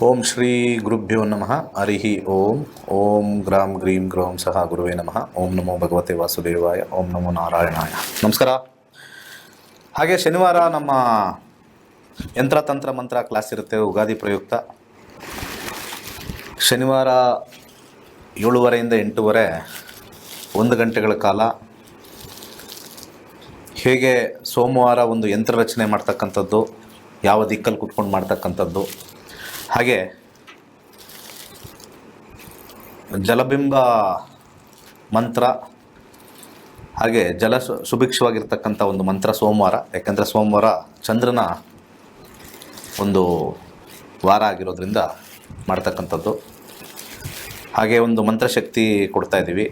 ಓಂ ಶ್ರೀ ಗುರುಭ್ಯೋ ನಮಃ ಹರಿ ಓಂ. ಓಂ ಗ್ರಾಂ ಗ್ರೀಂ ಗ್ರೌಂ ಸಹ ಗುರುವೇ ನಮಃ. ಓಂ ನಮೋ ಭಗವತೆ ವಾಸುದೇವಾಯ. ಓಂ ನಮೋ ನಾರಾಯಣಾಯ. ನಮಸ್ಕಾರ. ಹಾಗೆ ಶನಿವಾರ ನಮ್ಮ ಯಂತ್ರ ತಂತ್ರ ಮಂತ್ರ ಕ್ಲಾಸ್ ಇರುತ್ತೆ ಯುಗಾದಿ ಪ್ರಯುಕ್ತ. ಶನಿವಾರ 7:30 ಇಂದ 8:30 1 ಗಂಟೆಗಳ ಕಾಲ ಹೇಗೆ ಸೋಮವಾರ ಒಂದು ಯಂತ್ರ ರಚನೆ ಮಾಡ್ತಕ್ಕಂಥದ್ದು, ಯಾವ ದಿಕ್ಕಲ್ಲಿ ಕುತ್ಕೊಂಡು ಮಾಡ್ತಕ್ಕಂಥದ್ದು, ಹಾಗೆ ಜಲಬಿಂಬ ಮಂತ್ರ, ಹಾಗೆ ಸುಭಿಕ್ಷವಾಗಿರ್ತಕ್ಕಂಥ ಒಂದು ಮಂತ್ರ ಸೋಮವಾರ. ಯಾಕೆಂದರೆ ಸೋಮವಾರ ಚಂದ್ರನ ಒಂದು ವಾರ ಆಗಿರೋದ್ರಿಂದ ಮಾಡ್ತಕ್ಕಂಥದ್ದು. ಹಾಗೆ ಒಂದು ಮಂತ್ರಶಕ್ತಿ ಕೊಡ್ತಾ ಇದ್ದೀವಿ.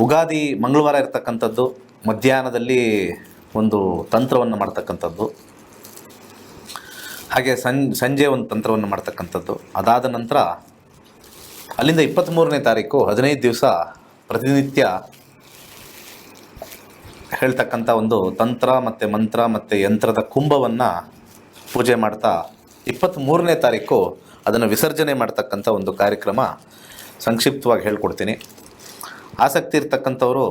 ಉಗಾದಿ ಮಂಗಳವಾರ ಇರ್ತಕ್ಕಂಥದ್ದು, ಮಧ್ಯಾಹ್ನದಲ್ಲಿ ಒಂದು ತಂತ್ರವನ್ನು ಮಾಡ್ತಕ್ಕಂಥದ್ದು, ಹಾಗೆ ಸಂಜೆ ಒಂದು ತಂತ್ರವನ್ನು ಮಾಡ್ತಕ್ಕಂಥದ್ದು. ಅದಾದ ನಂತರ ಅಲ್ಲಿಂದ 23ನೇ ತಾರೀಕು 15 ದಿವಸ ಪ್ರತಿನಿತ್ಯ ಹೇಳ್ತಕ್ಕಂಥ ಒಂದು ತಂತ್ರ ಮತ್ತು ಮಂತ್ರ ಮತ್ತು ಯಂತ್ರದ ಕುಂಭವನ್ನು ಪೂಜೆ ಮಾಡ್ತಾ 23ನೇ ತಾರೀಕು ಅದನ್ನು ವಿಸರ್ಜನೆ ಮಾಡ್ತಕ್ಕಂಥ ಒಂದು ಕಾರ್ಯಕ್ರಮ ಸಂಕ್ಷಿಪ್ತವಾಗಿ ಹೇಳ್ಕೊಡ್ತೀನಿ. ಆಸಕ್ತಿ ಇರ್ತಕ್ಕಂಥವರು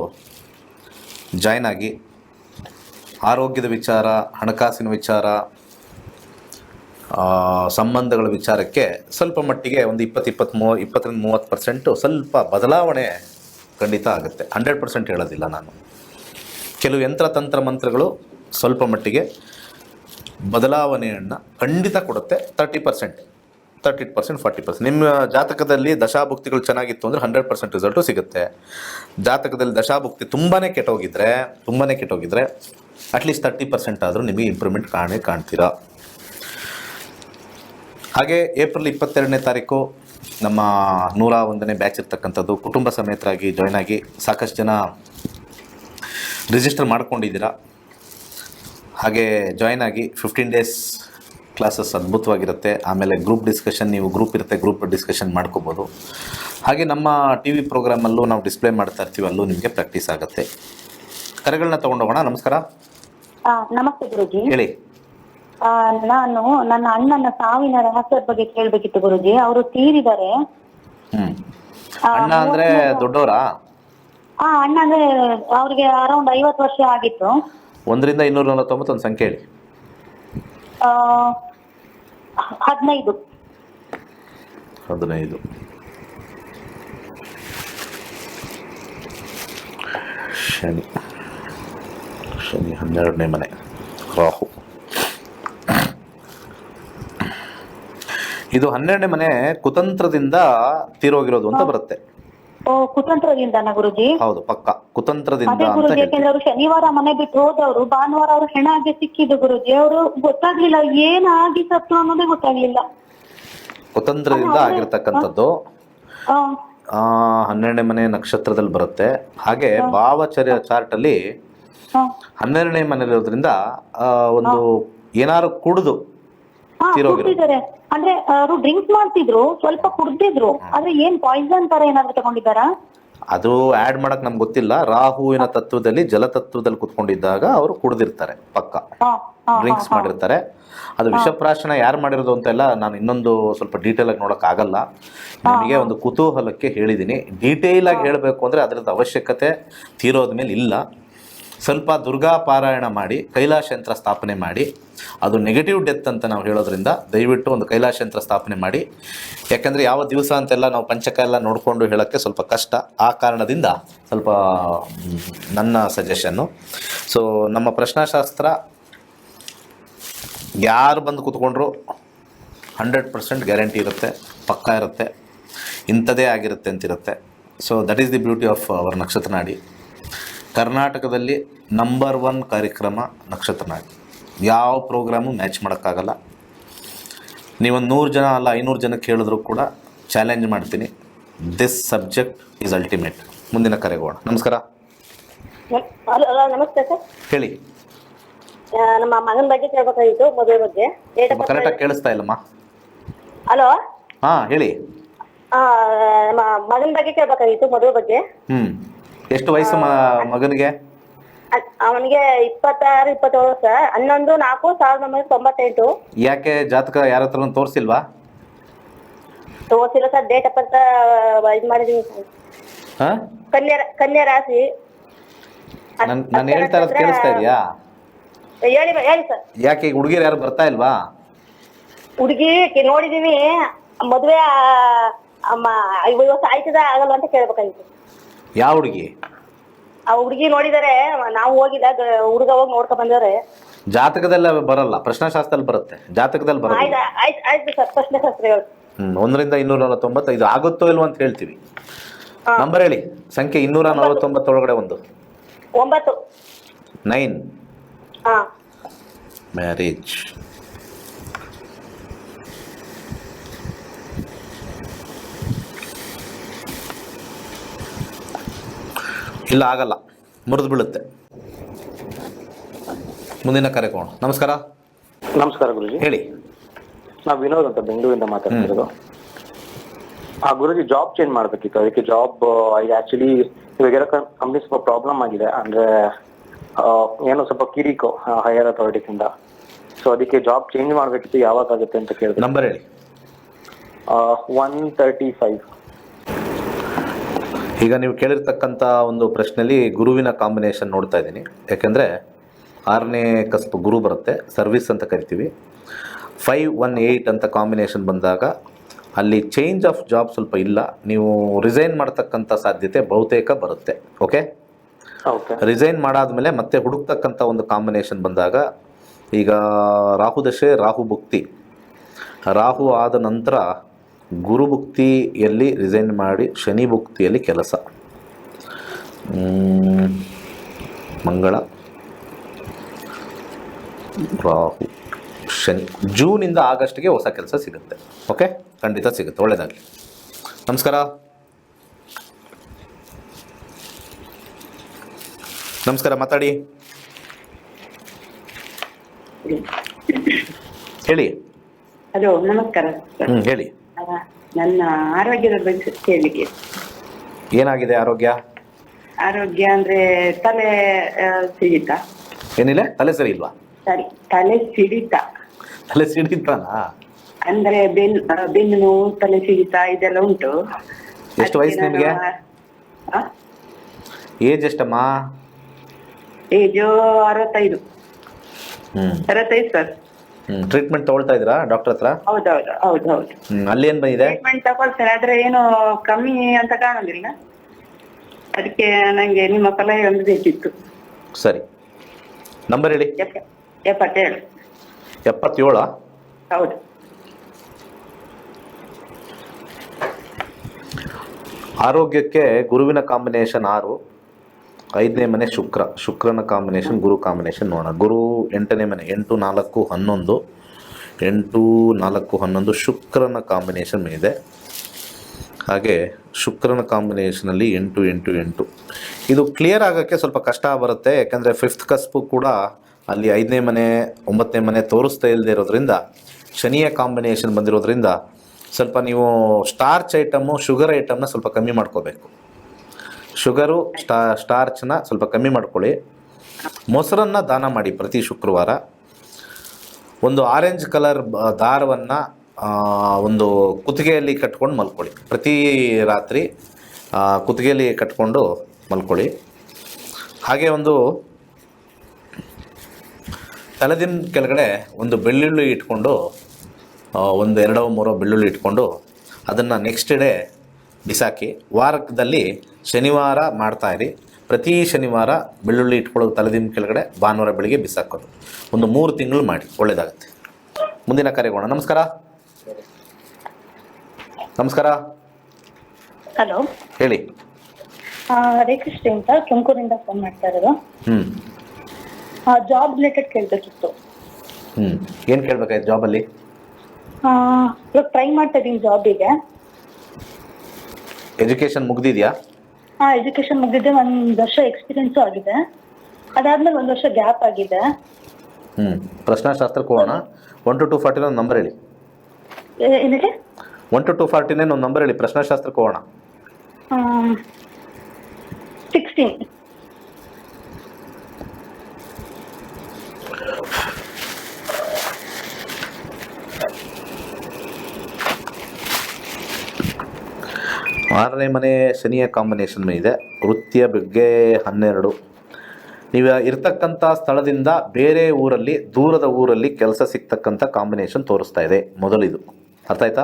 ಜಾಯ್ನ್ ಆಗಿ. ಆರೋಗ್ಯದ ವಿಚಾರ, ಹಣಕಾಸಿನ ವಿಚಾರ, ಸಂಬಂಧಗಳ ವಿಚಾರಕ್ಕೆ ಸ್ವಲ್ಪ ಮಟ್ಟಿಗೆ ಒಂದು 20-30% ಸ್ವಲ್ಪ ಬದಲಾವಣೆ ಖಂಡಿತ ಆಗುತ್ತೆ. 100% ಹೇಳೋದಿಲ್ಲ ನಾನು. ಕೆಲವು ಯಂತ್ರ ತಂತ್ರ ಮಂತ್ರಗಳು ಸ್ವಲ್ಪ ಮಟ್ಟಿಗೆ ಬದಲಾವಣೆಯನ್ನು ಖಂಡಿತ ಕೊಡುತ್ತೆ. 30%, 40%. ನಿಮ್ಮ ಜಾತಕದಲ್ಲಿ ದಶಾಭುಕ್ತಿಗಳು ಚೆನ್ನಾಗಿತ್ತು ಅಂದರೆ 100% ರಿಸಲ್ಟು ಸಿಗುತ್ತೆ. ಜಾತಕದಲ್ಲಿ ದಶಾಭುಕ್ತಿ ತುಂಬಾ ಕೆಟ್ಟೋಗಿದ್ರೆ ಅಟ್ಲೀಸ್ಟ್ 30% ಆದರೂ ನಿಮಗೆ ಇಂಪ್ರೂವ್ಮೆಂಟ್ ಕಾಣ್ತೀರಾ. ಹಾಗೆ ಏಪ್ರಿಲ್ 22ನೇ ತಾರೀಕು ನಮ್ಮ 101ನೇ ಬ್ಯಾಚ್ ಇರ್ತಕ್ಕಂಥದ್ದು. ಕುಟುಂಬ ಸಮೇತರಾಗಿ ಜಾಯ್ನ್ ಆಗಿ. ಸಾಕಷ್ಟು ಜನ ರಿಜಿಸ್ಟರ್ ಮಾಡ್ಕೊಂಡಿದ್ದೀರಾ. ಹಾಗೆ ಜಾಯ್ನ್ ಆಗಿ 15 ಡೇಸ್ ಕ್ಲಾಸಸ್ ಅದ್ಭುತವಾಗಿರುತ್ತೆ. ಆಮೇಲೆ ಗ್ರೂಪ್ ಡಿಸ್ಕಷನ್, ನೀವು ಗ್ರೂಪ್ ಇರುತ್ತೆ, ಗ್ರೂಪ್ ಡಿಸ್ಕಷನ್ ಮಾಡ್ಕೋಬೋದು. ಹಾಗೆ ನಮ್ಮ ಟಿ ವಿ ಪ್ರೋಗ್ರಾಮಲ್ಲೂ ನಾವು ಡಿಸ್ಪ್ಲೇ ಮಾಡ್ತಾ ಇರ್ತೀವಿ, ಅಲ್ಲೂ ನಿಮಗೆ ಪ್ರಾಕ್ಟೀಸ್ ಆಗುತ್ತೆ. ಕರೆಗಳನ್ನ ತೊಗೊಂಡೋಗೋಣ. ನಮಸ್ಕಾರ. ನಮಸ್ತೆ ಗುರುಜಿ. ಹೇಳಿ. ನಾನು ನನ್ನ ಅಣ್ಣನ ಸಾವಿನ ರಹಸ್ಯದ ಬಗ್ಗೆ ಕೇಳ್ಬೇಕಿತ್ತು ಗುರುಜಿ. ಅವರು ತೀರಿದ್ದಾರೆ. ಅಣ್ಣ ಅಂದ್ರೆ ದೊಡ್ಡವರಾ? ಅಣ್ಣ ಅಂದ್ರೆ ಅವ್ರಿಗೆ ಅರೌಂಡ್ 50 ವರ್ಷ ಆಗಿತ್ತು. 1 ರಿಂದ 249 ಒಂದು ಸಂಖ್ಯೆ ಹೇಳಿ. 15. ಶನಿ 12ನೇ ಮನೆ, ರಾಹು. ಇದು 12ನೇ ಮನೆ ಕುತಂತ್ರದಿಂದ ತೀರೋಗಿರೋದು ಅಂತ ಬರುತ್ತೆ. ಕುತಂತ್ರದಿಂದನ ಗುರುಜಿ? ಹೌದು, ಪಕ್ಕ ಕುತಂತ್ರದಿಂದ ಅಂತ ಗುರುಜಿ. ಯಾಕೆಂದ್ರೆ ಅವರು ಶನಿವಾರ ಮನೆ ಬಿಟ್ಟು ಹೋದವರು, ಭಾನುವಾರ ಅವರು ಹೆಣ ಆಗಿ ಸಿಕ್ಕಿದ್ದು ಗುರುಜಿ. ಅವರು ಗೊತ್ತಾಗ್ಲಿಲ್ಲ ಏನಾಗಿ ಸತ್ತು ಅನ್ನೋದೇ ಗೊತ್ತಾಗ್ಲಿಲ್ಲ. ಕುತಂತ್ರದಿಂದ ಆಗಿರ್ತಕ್ಕಂಥದ್ದು 12ನೇ ಮನೆ ನಕ್ಷತ್ರದಲ್ಲಿ ಬರುತ್ತೆ. ಹಾಗೆ ಭಾವಚರ್ಯ ಚಾರ್ಟ್ ಅಲ್ಲಿ 12ನೇ ಮನೆಯಲ್ಲಿರೋದ್ರಿಂದ ಒಂದು ಏನಾರು ಕುಡಿದು ಕುಡ್ದಿದ್ದಾರೆ. ಅಂದ್ರೆ ಅವರು ಡ್ರಿಂಕ್ಸ್ ಮಾಡ್ತಿದ್ರು, ಸ್ವಲ್ಪ ಕುಡ್ದಿದ್ರು. ಆದ್ರೆ ಏನ್ ಪಾಯ್ಸನ್ ತರ ಏನಾದ್ರು ತಗೊಂಡಿದ್ದಾರಾ? ಅದು ಆಡ್ ಮಾಡಕ್ ನಮ್ಗೆ ಗೊತ್ತಿಲ್ಲ. ರಾಹುವಿನ ತತ್ವದಲ್ಲಿ, ಜಲತತ್ವದಲ್ಲಿ ಕುತ್ಕೊಂಡಿದ್ದಾಗ ಅವರು ಕುಡ್ದಿರ್ತಾರೆ, ಪಕ್ಕ ಡ್ರಿಂಕ್ಸ್ ಮಾಡಿರ್ತಾರೆ. ಅದು ವಿಷಪ್ರಾಶನ ಯಾರು ಮಾಡಿರೋದು ಅಂತೆಲ್ಲ ನಾನು ಇನ್ನೊಂದು ಸ್ವಲ್ಪ ಡೀಟೇಲ್ ಆಗಿ ನೋಡಕ್ ಆಗಲ್ಲ. ನಿಮಗೆ ಒಂದು ಕುತೂಹಲಕ್ಕೆ ಹೇಳಿದ್ದೀನಿ. ಡೀಟೇಲ್ ಆಗಿ ಹೇಳಬೇಕು ಅಂದ್ರೆ ಅದರದ್ದು ಅವಶ್ಯಕತೆ ತೀರೋದ್ಮೇಲೆ ಇಲ್ಲ. ಸ್ವಲ್ಪ ದುರ್ಗಾ ಪಾರಾಯಣ ಮಾಡಿ, ಕೈಲಾಶ ಯಂತ್ರ ಸ್ಥಾಪನೆ ಮಾಡಿ. ಅದು ನೆಗೆಟಿವ್ ಡೆತ್ ಅಂತ ನಾವು ಹೇಳೋದ್ರಿಂದ ದಯವಿಟ್ಟು ಒಂದು ಕೈಲಾಶ ಯಂತ್ರ ಸ್ಥಾಪನೆ ಮಾಡಿ. ಯಾಕಂದರೆ ಯಾವ ದಿವಸ ಅಂತೆಲ್ಲ ನಾವು ಪಂಚಕ ಎಲ್ಲ ನೋಡಿಕೊಂಡು ಹೇಳೋಕ್ಕೆ ಸ್ವಲ್ಪ ಕಷ್ಟ. ಆ ಕಾರಣದಿಂದ ಸ್ವಲ್ಪ ನನ್ನ ಸಜೆಷನ್ನು. ಸೊ ನಮ್ಮ ಪ್ರಶ್ನಾಶಾಸ್ತ್ರ ಯಾರು ಬಂದು ಕೂತ್ಕೊಂಡ್ರು 100% ಗ್ಯಾರಂಟಿ ಇರುತ್ತೆ, ಪಕ್ಕ ಇರುತ್ತೆ, ಇಂಥದೇ ಆಗಿರುತ್ತೆ ಅಂತಿರುತ್ತೆ. So that is the beauty of our ನಕ್ಷತ್ರ ನಾಡಿ. ಕರ್ನಾಟಕದಲ್ಲಿ ನಂಬರ್ 1 ಕಾರ್ಯಕ್ರಮ ನಕ್ಷತ್ರ ನಾಡಿ. ಯಾವ ಪ್ರೋಗ್ರಾಮು ಮ್ಯಾಚ್ ಮಾಡೋಕ್ಕಾಗಲ್ಲ. ನೀವೊಂದು 100 ಜನ ಅಲ್ಲ 500 ಜನಕ್ಕೆ ಹೇಳಿದ್ರು ಕೂಡ ಚಾಲೆಂಜ್ ಮಾಡ್ತೀನಿ. This subject is ultimate. ಮುಂದಿನ ಕರೆಗೋಣ. ನಮಸ್ಕಾರ. ನಮಸ್ತೆ ಸರ್. ಹೇಳಿ. ನಮ್ಮ ಮಗನ ಬಗ್ಗೆ ಕೇಳಬೇಕಾಗಿತ್ತು, ಮದುವೆ ಬಗ್ಗೆ. ಕರೆಕ್ಟಾಗಿ ಕೇಳಿಸ್ತಾ ಇಲ್ಲಮ್ಮ. ಹಲೋ. ಹೇಳಿ. ನಮ್ಮ ಮಗನ ಬಗ್ಗೆ ಕೇಳಬೇಕಾಗಿತ್ತು, ಮದುವೆ ಬಗ್ಗೆ. ಎಷ್ಟು ವಯಸ್ಸು ಮಗನಿಗೆ? ಅವನಿಗೆ 26-27 ವರ್ಷ. 11/4/1998. ಯಾಕೆ ಜಾತಕ ಯಾರ ಹತ್ರ ತೋರಿಸಿಲ್ವಾ? ತೋರ್ಸಿಲ್ಲ ಸರ್, ಡೇಟ್ ಅಪ್ ಅಂತ ಇದು ಮಾಡಿದೀನಿ ಸರ್. ಹಾಂ, ಕನ್ಯಾ ರಾಶಿ. ನಾನು ಹೇಳ್ತಾ ಇರೋದು ಕೇಳಿಸ್ತಾ ಇದೆಯಾ? ಹೇಳಿ ಸರ್. ಯಾಕೆ ಈಗ ಹುಡುಗಿರು ಯಾರು ಬರ್ತಾ ಇಲ್ವಾ? ಹುಡುಗಿ ನೋಡಿದೀವಿ, ಮದ್ವೆ 5 ವರ್ಷ ಆಯ್ತದ ಆಗಲ್ಲ ಅಂತ ಕೇಳ್ಬೇಕಾಗಿತ್ತು. ಯಾವ ಹುಡುಗಿ? ಆ ಹುಡುಗಿ ನೋಡಿದಾರೆ, ನಾವು ಹೋಗಿಲ್ಲ, ಹುಡುಗ ಹೋಗಿ ನೋಡ್ಕೊಂಡ್ ಬಂದವ್ರೆ. ಜಾತಕದಲ್ಲ ಬರಲ್ಲ, ಪ್ರಶ್ನಾಶಾಸ್ತ್ರದಲ್ಲಿ ಬರುತ್ತೆ, ಜಾತಕದಲ್ಲಿ ಬರಲ್ಲ. ಆಯ್ತು ಸರ್, ಪ್ರಶ್ನೆ ಶಾಸ್ತ್ರ ಹೇಳಿ. 1ರಿಂದ 249 ಇದು ಆಗುತ್ತೋ ಇಲ್ವೋ ಅಂತ ಹೇಳ್ತೀವಿ. ನಂಬರ್ ಹೇಳಿ, ಸಂಖ್ಯೆ 249 ಒಳಗಡೆ 1. 9. 9. ಹಾ. ಮ್ಯಾರೇಜ್. ಇಲ್ಲ, ಆಗಲ್ಲ, ಮುರಿದು ಬೀಳುತ್ತೆ. ಮುಂದಿನ ಕಾರ್ಯಕ್ರಮ. ನಮಸ್ಕಾರ. ನಮಸ್ಕಾರ ಗುರುಜಿ. ಹೇಳಿ. ನಾವು ವಿನೋದ್ ಅಂತ ಬೆಂಗಳೂರಿಂದ ಮಾತಾಡ್ತಿರೋದು. ಗುರುಜಿ ಜಾಬ್ ಚೇಂಜ್ ಮಾಡ್ಬೇಕಿತ್ತು. ಅದಕ್ಕೆ ಜಾಬ್ ಈಗ ಆಕ್ಚುಲಿ ಇವಾಗ ಕಂಪ್ನಿ ಸ್ವಲ್ಪ ಪ್ರಾಬ್ಲಮ್ ಆಗಿದೆ. ಅಂದ್ರೆ ಏನೋ ಸ್ವಲ್ಪ ಕಿರಿಕೋ ಹೈಯರ್ ಅಥಾರಿಟೀಸ್ ಇಂದ. ಸೊ ಅದಕ್ಕೆ ಜಾಬ್ ಚೇಂಜ್ ಮಾಡ್ಬೇಕಿತ್ತು, ಯಾವಾಗ ಆಗುತ್ತೆ ಅಂತ ಕೇಳಿದ್ರೆ. ನಂಬರ್ ಹೇಳಿ. 135. ಈಗ ನೀವು ಕೇಳಿರ್ತಕ್ಕಂಥ ಒಂದು ಪ್ರಶ್ನೆಯಲ್ಲಿ ಗುರುವಿನ ಕಾಂಬಿನೇಷನ್ ನೋಡ್ತಾ ಇದ್ದೀನಿ. ಯಾಕೆಂದರೆ 6ನೇ ಕಸ್ಬು ಗುರು ಬರುತ್ತೆ, ಸರ್ವಿಸ್ ಅಂತ ಕರಿತೀವಿ. 518 ಅಂತ ಕಾಂಬಿನೇಷನ್ ಬಂದಾಗ ಅಲ್ಲಿ ಚೇಂಜ್ ಆಫ್ ಜಾಬ್ ಸ್ವಲ್ಪ ಇಲ್ಲ, ನೀವು ರಿಸೈನ್ ಮಾಡ್ತಕ್ಕಂಥ ಸಾಧ್ಯತೆ ಬಹುತೇಕ ಬರುತ್ತೆ. ಓಕೆ, ರಿಸೈನ್ ಮಾಡಾದ್ಮೇಲೆ ಮತ್ತೆ ಹುಡುಕ್ತಕ್ಕಂಥ ಒಂದು ಕಾಂಬಿನೇಷನ್ ಬಂದಾಗ, ಈಗ ರಾಹು ದಶೆ, ರಾಹು ಭುಕ್ತಿ, ರಾಹು ಆದ ನಂತರ ಗುರು ಭುಕ್ತಿಯಲ್ಲಿ ರಿಸೈನ್ ಮಾಡಿ ಶನಿ ಭುಕ್ತಿಯಲ್ಲಿ ಕೆಲಸ, ಮಂಗಳ, ರಾಹು, ಶನಿ. ಜೂನಿಂದ ಆಗಸ್ಟ್ಗೆ ಹೊಸ ಕೆಲಸ ಸಿಗುತ್ತೆ. ಓಕೆ, ಖಂಡಿತ ಸಿಗುತ್ತೆ. ಒಳ್ಳೆಯದಾಗಲಿ. ನಮಸ್ಕಾರ. ನಮಸ್ಕಾರ, ಮಾತಾಡಿ. ಹೇಳಿ. ಹಲೋ, ನಮಸ್ಕಾರ. ಹೇಳಿ. ನನ್ನ ಆರೋಗ್ಯದ ಬಗ್ಗೆ ಕೇಳಲಿಕ್ಕೆ. ಏನಾಗಿದೆ ಆರೋಗ್ಯ? ಆರೋಗ್ಯ ಅಂದ್ರೆ ತಲೆ ಸಿಡಿತ. ಏನಿಲ್ಲ, ತಲೆ ಸರಿ ಇಲ್ವಾ? ಸರಿ, ತಲೆ ಸಿಡಿತ. ತಲೆ ಸಿಡಿತಾನಾ? ಅಂದ್ರೆ ಬೆನ್ನು ನೋವು, ತಲೆ ಸಿಡಿತ ಇದೆಲ್ಲ ಉಂಟು. ಎಷ್ಟು ವಯಸ್ಸು ನಿಮಗೆ? ಏಜ್ ಎಷ್ಟಮ್ಮ? ಏಜು 65. 65 ಸರ್. ಟ್ರೀಟ್ಮೆಂಟ್ ತಗೊಳ್ತಾ ಇದ್ದೀರಾ ಡಾಕ್ಟರ್ ಹತ್ರ? ಹೌದು. ಅಲ್ಲಿ ಏನು ಬಂದಿದೆ? ಟ್ರೀಟ್ಮೆಂಟ್ ತಗೊಳ್ತೇನೆ, ಆದ್ರೆ ಏನು ಕಮ್ಮಿ ಅಂತ ಕಾಣೋದಿಲ್ಲ. ಅದಕ್ಕೆ ನಂಗೆ ನಿಮ್ಮ ಸಲಹೆ ಒಂದು ಬೇಕಿತ್ತು. ಸರಿ, ನಂಬರ್ ಹೇಳಿ. 77. 77? ಹೌದು. ಆರೋಗ್ಯಕ್ಕೆ ಗುರುವಿನ ಕಾಂಬಿನೇಷನ್ 6, 5ನೇ ಮನೆ ಶುಕ್ರ, ಶುಕ್ರನ ಕಾಂಬಿನೇಷನ್, ಗುರು ಕಾಂಬಿನೇಷನ್ ನೋಡೋಣ. ಗುರು 8ನೇ ಮನೆ, 8, 4, 11, 8, 4, 11 ಶುಕ್ರನ ಕಾಂಬಿನೇಷನ್ ಇದೆ. ಹಾಗೆ ಶುಕ್ರನ ಕಾಂಬಿನೇಷನಲ್ಲಿ 8, 8, 8 ಇದು ಕ್ಲಿಯರ್ ಆಗೋಕ್ಕೆ ಸ್ವಲ್ಪ ಕಷ್ಟ ಬರುತ್ತೆ. ಯಾಕೆಂದರೆ 5th ಕಸ್ಪು ಕೂಡ ಅಲ್ಲಿ 5ನೇ ಮನೆ 9ನೇ ಮನೆ ತೋರಿಸ್ತಾ ಇಲ್ಲದೆ ಇರೋದ್ರಿಂದ, ಶನಿಯ ಕಾಂಬಿನೇಷನ್ ಬಂದಿರೋದ್ರಿಂದ ಸ್ವಲ್ಪ ನೀವು ಸ್ಟಾರ್ಚ್ ಐಟಮು, ಶುಗರ್ ಐಟಮ್ನ ಸ್ವಲ್ಪ ಕಮ್ಮಿ ಮಾಡ್ಕೋಬೇಕು. ಶುಗರು, ಸ್ಟಾರ್ಚ್ನ ಸ್ವಲ್ಪ ಕಮ್ಮಿ ಮಾಡ್ಕೊಳ್ಳಿ. ಮೊಸರನ್ನು ದಾನ ಮಾಡಿ ಪ್ರತಿ ಶುಕ್ರವಾರ. ಒಂದು ಆರೆಂಜ್ ಕಲರ್ ದಾರವನ್ನು ಒಂದು ಕುತ್ತಿಗೆಯಲ್ಲಿ ಕಟ್ಕೊಂಡು ಮಲ್ಕೊಳ್ಳಿ. ಪ್ರತಿ ರಾತ್ರಿ ಕುತ್ತಿಗೆಯಲ್ಲಿ ಕಟ್ಕೊಂಡು ಮಲ್ಕೊಳ್ಳಿ. ಹಾಗೆ ಒಂದು ತಲೆದಿನ ಕೆಳಗಡೆ ಒಂದು ಬೆಳ್ಳುಳ್ಳಿ ಇಟ್ಕೊಂಡು, ಒಂದು 2-3 ಬೆಳ್ಳುಳ್ಳಿ ಇಟ್ಕೊಂಡು ಅದನ್ನು ನೆಕ್ಸ್ಟ್ ಡೇ ಬಿಸಾಕಿ. ವಾರದಲ್ಲಿ ಶನಿವಾರ ಮಾಡ್ತಾಯಿರಿ. ಪ್ರತಿ ಶನಿವಾರ ಬೆಳ್ಳುಳ್ಳಿ ಇಟ್ಕೊಳ್ಳೋದು ತಲೆದಿನ ಕೆಳಗಡೆ, ಭಾನುವಾರ ಬೆಳಿಗ್ಗೆ ಬಿಸಾಕೋದು. ಒಂದು 3 ತಿಂಗಳು ಮಾಡಿ, ಒಳ್ಳೆಯದಾಗುತ್ತೆ. ಮುಂದಿನ ಕಾರ್ಯಕ್ರಮ. ನಮಸ್ಕಾರ. ನಮಸ್ಕಾರ. ಹಲೋ, ಹೇಳಿ. ರೇಖಿಷ್ಠಿ ಅಂತ ತುಮಕೂರಿಂದ ಫೋನ್ ಮಾಡ್ತಾ ಇರೋದು. ಜಾಬ್ ರಿಲೇಟೆಡ್ ಕೇಳಬೇಕಿತ್ತು. ಏನು ಕೇಳಬೇಕಾಯ್ತು ಜಾಬಲ್ಲಿ? ಇವಾಗ ಟ್ರೈ ಮಾಡ್ತಾ ಇದ್ದೀನಿ ಜಾಬಿಗೆ. ಎಜುಕೇಷನ್ ಮುಗ್ದಿದೆಯಾ? ಎಜುಕೇಶನ್ ಮುಗಿದಿದೆ, 1 ವರ್ಷ ಎಕ್ಸ್ಪೀರಿಯನ್ಸು ಆಗಿದೆ. ಅದಾದ್ಮೇಲೆ 1 ವರ್ಷ ಗ್ಯಾಪ್ ಆಗಿದೆ. ಪ್ರಶ್ನಾಶಾಸ್ತ್ರಕ್ಕೆ ಹೋಗೋಣ. 1 to 240 ಒಂದು ನಂಬರ್ ಹೇಳಿ. ಏನಿದೆ? 1 to 249 ಒಂದು ನಂಬರ್ ಹೇಳಿ. ಪ್ರಶ್ನಾಶಾಸ್ತ್ರಕ್ಕೆ ಹೋಗೋಣ. 16. 6ನೇ ಮನೆ ಶನಿಯ ಕಾಂಬಿನೇಷನ್ ಇದೆ. ವೃತ್ತಿಯ ಬಗ್ಗೆ 12. ನೀವು ಇರ್ತಕ್ಕಂಥ ಸ್ಥಳದಿಂದ ಬೇರೆ ಊರಲ್ಲಿ, ದೂರದ ಊರಲ್ಲಿ ಕೆಲಸ ಸಿಗ್ತಕ್ಕಂಥ ಕಾಂಬಿನೇಷನ್ ತೋರಿಸ್ತಾ ಇದೆ ಮೊದಲಿದು. ಅರ್ಥ ಆಯ್ತಾ?